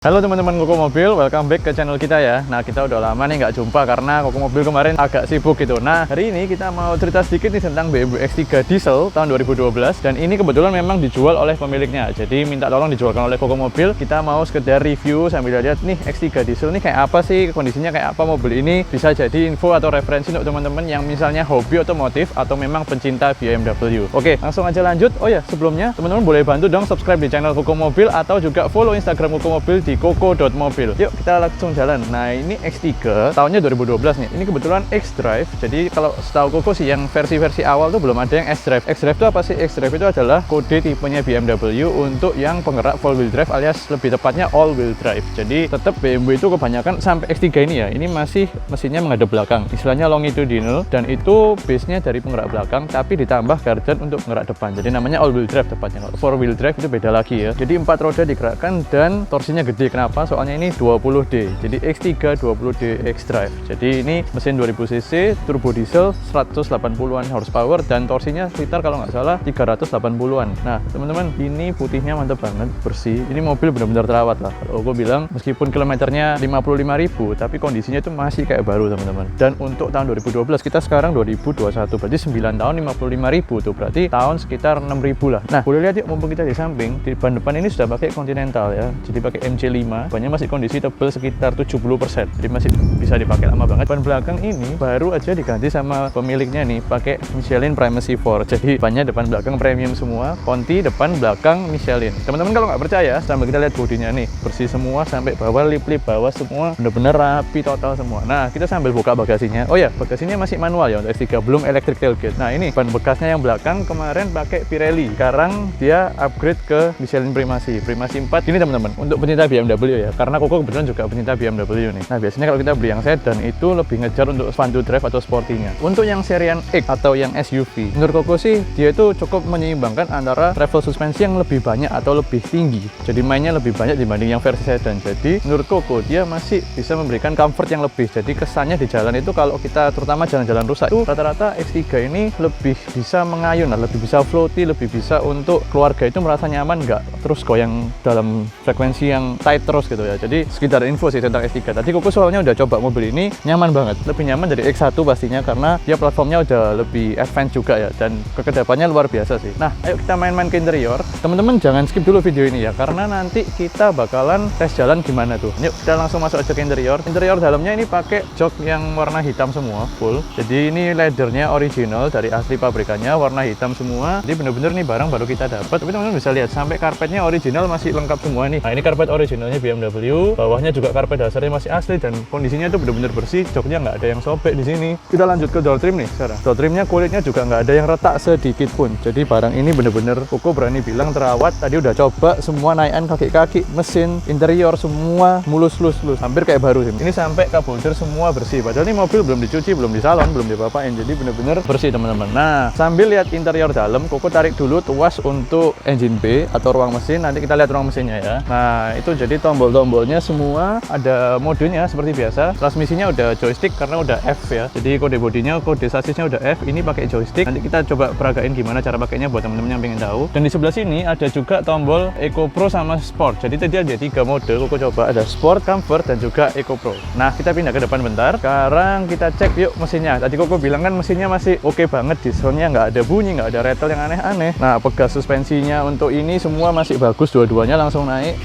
Halo teman-teman Koko Mobil, welcome back ke channel kita ya. Nah, kita udah lama nih nggak jumpa karena Koko Mobil kemarin agak sibuk gitu. Nah, hari ini kita mau cerita sedikit nih tentang BMW X3 Diesel tahun 2012. Dan ini kebetulan memang dijual oleh pemiliknya. Jadi minta tolong dijualkan oleh Koko Mobil. Kita mau sekedar review sambil lihat nih X3 Diesel nih kayak apa sih, kondisinya kayak apa mobil ini. Bisa jadi info atau referensi untuk teman-teman yang misalnya hobi otomotif atau memang pencinta BMW. Oke, langsung aja lanjut. Oh ya, sebelumnya teman-teman boleh bantu dong subscribe di channel Koko Mobil atau juga follow Instagram Koko Mobil di koko.mobil. Yuk kita langsung jalan. Nah, ini X3 tahunnya 2012 nih. Ini kebetulan X-Drive. Jadi kalau setahu Koko sih yang versi-versi awal tuh belum ada yang X-Drive. X-Drive itu apa sih? X-Drive itu adalah kode tipenya BMW untuk yang penggerak full wheel drive alias lebih tepatnya all wheel drive. Jadi tetap BMW itu kebanyakan sampai X3 ini ya. Ini masih mesinnya menghadap belakang. Istilahnya longitudinal dan itu base-nya dari penggerak belakang tapi ditambah gardan untuk penggerak depan. Jadi namanya all wheel drive tepatnya. Kalau four wheel drive itu beda lagi ya. Jadi 4 roda digerakkan dan torsinya gede. Kenapa? Soalnya ini 20D, jadi X3 20D X-Drive. Jadi ini mesin 2000cc, turbo diesel, 180-an horsepower dan torsinya sekitar kalau nggak salah 380-an. Nah teman-teman, ini putihnya mantap banget, bersih. Ini mobil benar-benar terawat lah. Kalau gue bilang meskipun kilometernya 55.000 tapi kondisinya itu masih kayak baru teman-teman. Dan untuk tahun 2012, kita sekarang 2021, berarti 9 tahun 55.000 tuh, berarti tahun sekitar 6.000 lah. Nah boleh lihat yuk, mumpung kita di samping, di ban depan ini sudah pakai Continental ya, jadi pakai MC5. Bannya masih kondisi tebal sekitar 70%, jadi masih bisa dipakai lama banget. Ban belakang ini baru aja diganti sama pemiliknya nih, pakai Michelin Primacy 4. Jadi bannya depan belakang premium semua, Conti depan belakang Michelin. Teman-teman kalau nggak percaya, sambil kita lihat bodinya nih, bersih semua sampai bawah, lip-lip bawah semua bener-bener rapi total semua. Nah kita sambil buka bagasinya. Oh ya, bagasinya masih manual ya untuk X3, belum electric tailgate. Nah ini ban bekasnya yang belakang kemarin pakai Pirelli, sekarang dia upgrade ke Michelin Primacy 4 ini teman-teman. Untuk pencinta BMW ya, karena Koko kebetulan juga pencinta BMW nih. Nah biasanya kalau kita beli yang sedan itu lebih ngejar untuk fun to drive atau sportinya. Untuk yang serian X atau yang SUV, menurut Koko sih dia itu cukup menyeimbangkan antara travel suspensi yang lebih banyak atau lebih tinggi, jadi mainnya lebih banyak dibanding yang versi sedan. Jadi menurut Koko dia masih bisa memberikan comfort yang lebih. Jadi kesannya di jalan itu kalau kita terutama jalan-jalan rusak itu rata-rata X3 ini lebih bisa mengayun, lebih bisa floaty, lebih bisa untuk keluarga itu merasa nyaman, nggak terus goyang dalam frekuensi yang tight terus gitu ya. Jadi sekitar info sih tentang X3. Tadi Koko soalnya udah coba mobil ini, nyaman banget, lebih nyaman dari X1 pastinya karena dia platformnya udah lebih advance juga ya, dan kekedapannya luar biasa sih. Nah ayo kita main-main ke interior. Teman-teman jangan skip dulu video ini ya, karena nanti kita bakalan tes jalan gimana tuh. Yuk kita langsung masuk aja ke interior. Interior dalamnya ini pakai jok yang warna hitam semua, full. Jadi ini leathernya original dari asli pabrikannya, warna hitam semua. Jadi bener-bener nih barang baru kita dapat. Tapi teman-teman bisa lihat sampai karpetnya original, masih lengkap semua nih. Nah ini karpet originalnya BMW, bawahnya juga karpet dasarnya masih asli dan kondisinya itu benar-benar bersih. Joknya nggak ada yang sobek di sini. Kita lanjut ke door trim nih sekarang. Door trimnya kulitnya juga nggak ada yang retak sedikit pun. Jadi barang ini bener-bener Koko berani bilang terawat. Tadi udah coba semua naikan kaki-kaki, mesin, interior semua mulus-lus, hampir kayak baru sih. Ini sampai cup holder semua bersih. Padahal ini mobil belum dicuci, belum di salon, belum diapa-apain. Jadi bener-bener bersih teman-teman. Nah sambil lihat interior dalam, Koko tarik dulu tuas untuk engine bay atau ruang mesin. Nanti kita lihat ruang mesinnya ya. Nah itu jadi tombol-tombolnya semua ada modenya seperti biasa. Transmisinya udah joystick karena udah F ya. Jadi kode bodinya, kode sasisnya udah F. Ini pakai joystick. Nanti kita coba peragain gimana cara pakainya buat teman-teman yang pengen tahu. Dan di sebelah sini ada juga tombol Eco Pro sama Sport. Jadi tadi ada 3 mode. Koko coba ada Sport, Comfort dan juga Eco Pro. Nah kita pindah ke depan bentar. Sekarang kita cek yuk mesinnya. Tadi Koko bilang kan mesinnya masih oke banget. Dieselnya nggak ada bunyi, nggak ada rattle yang aneh-aneh. Nah pegas suspensinya untuk ini semua masih bagus. Dua-duanya langsung naik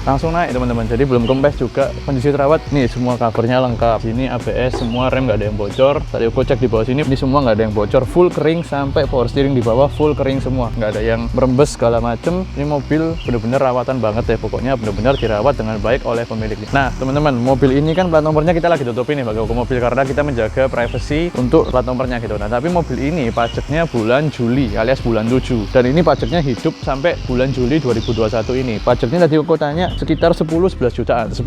teman-teman. Jadi belum kempes juga, kondisi terawat. Nih semua covernya lengkap. Sini ABS semua, rem nggak ada yang bocor. Tadi aku cek di bawah sini, ini semua nggak ada yang bocor, full kering sampai power steering di bawah full kering semua, nggak ada yang merembes segala macem. Ini mobil bener-bener rawatan banget ya, pokoknya bener-bener dirawat dengan baik oleh pemiliknya. Nah teman-teman, mobil ini kan plat nomornya kita lagi tutupin nih bagi mobil karena kita menjaga privacy untuk plat nomornya gitu. Nah tapi mobil ini pajaknya bulan Juli alias bulan 7, dan ini pajaknya hidup sampai bulan Juli 2021 ini. Pajaknya tadi aku tanya sekitar 10-11 jutaan, 10,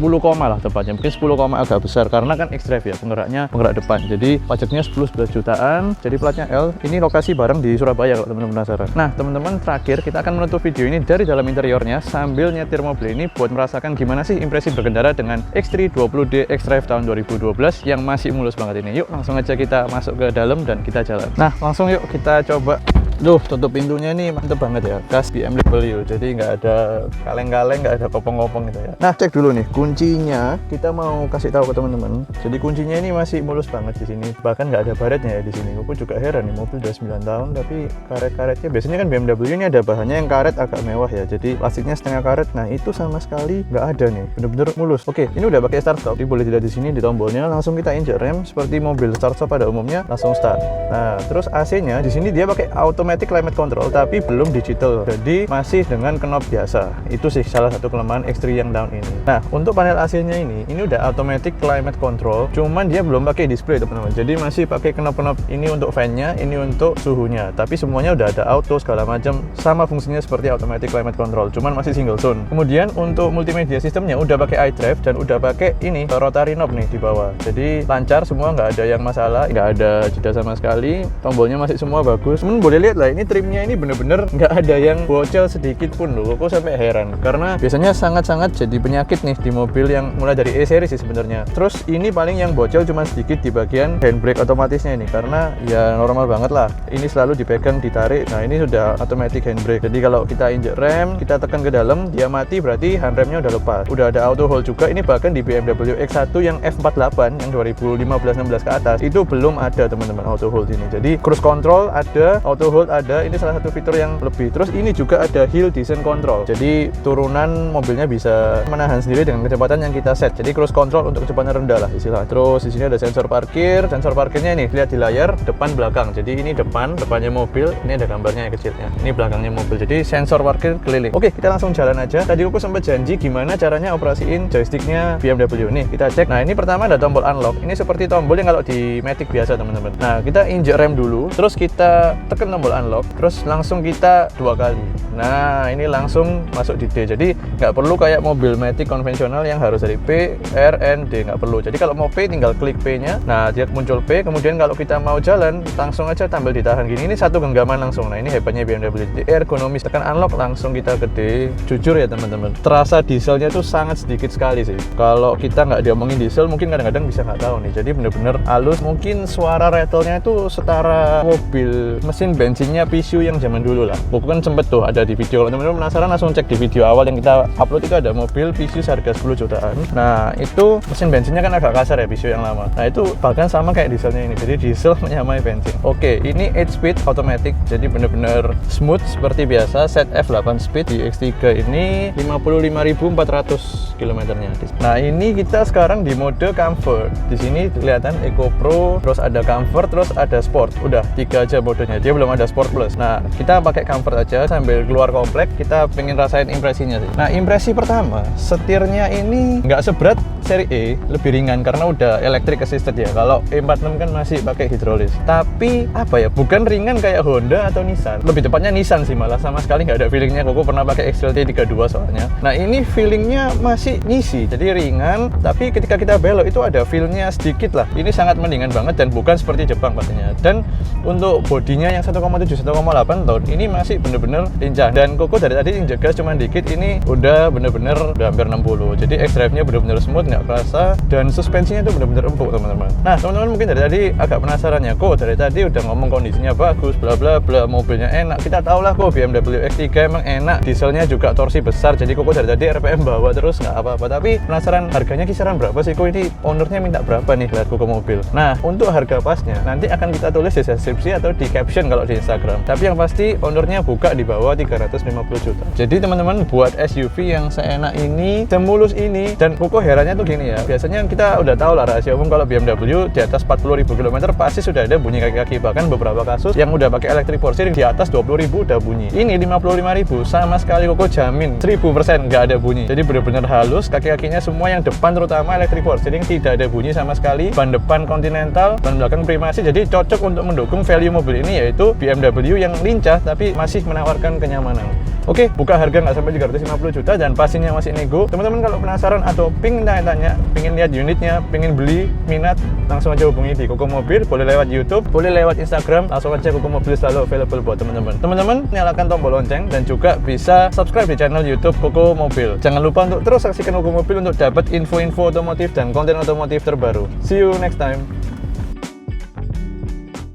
lah tepatnya, mungkin 10, agak besar karena kan X-Drive ya, penggerak depan. Jadi pajaknya 10-11 jutaan. Jadi platnya L. Ini lokasi barang di Surabaya kalau teman-teman penasaran. Nah teman-teman, terakhir kita akan menutup video ini dari dalam interiornya sambil nyetir mobil ini buat merasakan gimana sih impresi berkendara dengan X3 20D X-Drive tahun 2012 yang masih mulus banget ini. Yuk langsung aja kita masuk ke dalam dan kita jalan. Nah langsung yuk kita coba Duh, tutup pintunya nih mantep banget ya, khas BMW. Jadi nggak ada kaleng-kaleng, nggak ada kopong-kopong gitu ya. Nah, cek dulu nih kuncinya. Kita mau kasih tahu ke teman-teman. Jadi kuncinya ini masih mulus banget di sini. Bahkan nggak ada baretnya ya di sini. Aku juga heran nih, mobil udah 9 tahun tapi karet-karetnya biasanya kan BMW ini ada bahannya yang karet agak mewah ya. Jadi plastiknya setengah karet. Nah, itu sama sekali nggak ada nih. Bener-bener mulus. Oke, ini udah pakai start stop. Jadi boleh dilihat di sini di tombolnya langsung kita injek rem seperti mobil start stop pada umumnya langsung start. Nah, terus AC-nya di sini dia pakai automatic climate control tapi belum digital. Jadi masih dengan knob biasa. Itu sih salah satu kelemahan X3 yang down ini. Nah, untuk panel AC-nya ini udah automatic climate control, cuman dia belum pakai display teman-teman. Jadi masih pakai knob-knob ini untuk fan-nya, ini untuk suhunya. Tapi semuanya udah ada auto segala macam, sama fungsinya seperti automatic climate control, cuman masih single zone. Kemudian untuk multimedia sistemnya udah pakai iDrive dan udah pakai ini rotary knob nih di bawah. Jadi lancar semua, nggak ada yang masalah, nggak ada jeda sama sekali. Tombolnya masih semua bagus. Boleh lihat lah, ini trimnya ini bener-bener nggak ada yang bocel sedikit pun loh. Kok sampai heran karena biasanya sangat-sangat jadi penyakit nih di mobil yang mulai dari E-series sih sebenarnya. Terus ini paling yang bocel cuma sedikit di bagian handbrake otomatisnya ini, karena ya normal banget lah. Ini selalu dipegang, ditarik. Nah, ini sudah automatic handbrake. Jadi kalau kita injek rem, kita tekan ke dalam, dia mati berarti handremnya udah lepas. Udah ada auto hold juga. Ini bahkan di BMW X1 yang F48 yang 2015-16 ke atas itu belum ada teman-teman auto hold ini. Jadi cruise control ada, auto hold ada. Ini salah satu fitur yang lebih. Terus ini juga ada hill descent control. Jadi turunan mobilnya bisa menahan sendiri dengan kecepatan yang kita set. Jadi cruise control untuk kecepatan rendah lah istilah. Terus di sini ada sensor parkir. Sensor parkirnya ini lihat di layar depan belakang. Jadi ini depannya mobil. Ini ada gambarnya yang kecilnya. Ini belakangnya mobil. Jadi sensor parkir keliling. Oke, kita langsung jalan aja. Tadi aku sempat janji gimana caranya operasiin joysticknya BMW. Nih kita cek. Nah, ini pertama ada tombol unlock. Ini seperti tombol yang kalau di Matic biasa teman-teman. Nah, kita injek rem dulu. Terus kita tekan tombol unlock. Terus langsung kita 2 kali. Nah, ini langsung masuk di D. Jadi nggak perlu kayak mobil Matic konvensional yang harus dari P, R, N, D. Nggak perlu. Jadi kalau mau P tinggal klik P-nya. Nah, dia muncul P. Kemudian kalau kita mau jalan langsung aja tampil ditahan gini. Ini satu genggaman langsung. Nah, ini hebatnya BMW. Jadi ergonomis. Tekan unlock langsung kita ke D. Jujur ya teman-teman, terasa dieselnya tuh sangat sedikit sekali sih. Kalau kita nggak diomongin diesel mungkin kadang-kadang bisa nggak tahu nih. Jadi bener-bener halus. Mungkin suara rattle-nya itu setara mobil mesin bensinnya PSU yang zaman dulu lah. Aku kan sempet tuh ada di video. Kalau teman-teman penasaran langsung cek di video awal yang kita upload, itu ada mobil PSU seharga 10 jutaan. Nah, itu mesin bensinnya kan agak kasar ya PSU yang lama. Nah, itu bahkan sama kayak dieselnya ini. Jadi diesel menyamai bensin. Oke, ini 8 speed automatic. Jadi bener-bener smooth seperti biasa. Set F8 speed. Di X3 ini 55.400 km-nya. Nah, ini kita sekarang di mode comfort. Di sini kelihatan Eco Pro, terus ada comfort, terus ada sport. Udah 3 aja modenya. Dia belum ada sport plus. Nah, kita pakai comfort aja sambil keluar komplek. Kita pengen rasain impresinya sih. Nah, impresi pertama, setirnya ini nggak seberat seri E, lebih ringan karena udah electric assisted ya. Kalau E46 kan masih pakai hidrolis. Tapi apa ya? Bukan ringan kayak Honda atau Nissan. Lebih tepatnya Nissan sih malah, sama sekali nggak ada feelingnya. Aku pernah pakai XLT 32 soalnya. Nah, ini feelingnya masih ngisi. Jadi ringan, tapi ketika kita belok itu ada feelnya sedikit lah. Ini sangat mendingan banget dan bukan seperti Jepang pastinya. Dan untuk bodinya yang 1,7 1,8 ton ini masih bener-bener lincah. Dan Koko dari tadi injek gas cuma dikit, ini udah bener-bener udah hampir 60. Jadi X-Drive-nya bener-bener smooth, nggak kerasa, dan suspensinya itu bener-bener empuk teman-teman. Nah, teman-teman mungkin dari tadi agak penasaran ya, kok dari tadi udah ngomong kondisinya bagus, bla bla bla, mobilnya enak. Kita tahu lah kok BMW X3 emang enak, dieselnya juga torsi besar. Jadi Koko dari tadi RPM bawa terus nggak apa-apa. Tapi penasaran harganya kisaran berapa sih? Kok ini ownernya minta berapa nih lihat Koko mobil? Nah, untuk harga pasnya nanti akan kita tulis di deskripsi atau di caption kalau di Instagram. Tapi yang pasti ownernya buka di bawah 350 juta. Jadi teman-teman buat SUV yang seenak ini, semulus ini, dan Koko herannya tuh gini ya. Biasanya kita udah tahu lah rahasia umum kalau BMW di atas 40.000 km pasti sudah ada bunyi kaki-kaki. Bahkan beberapa kasus yang udah pakai electric force di atas 20.000 udah bunyi. Ini 55.000 sama sekali Koko jamin 1000% nggak ada bunyi. Jadi benar-benar halus, kaki-kakinya semua yang depan terutama electric force. Jadi tidak ada bunyi sama sekali. Ban depan Continental, ban belakang Primasi. Jadi cocok untuk mendukung value mobil ini, yaitu BMW yang lincah tapi masih menawarkan kenyamanan. Oke, buka harga nggak sampai 350 juta dan pastinya masih nego. Teman-teman kalau penasaran atau pingin tanya-tanya, pingin lihat unitnya, pingin beli, minat, langsung aja hubungi di Koko Mobil. Boleh lewat YouTube, boleh lewat Instagram, langsung aja Koko Mobil selalu available buat teman-teman. Teman-teman nyalakan tombol lonceng dan juga bisa subscribe di channel YouTube Koko Mobil. Jangan lupa untuk terus saksikan Koko Mobil untuk dapat info-info otomotif dan konten otomotif terbaru. See you next time.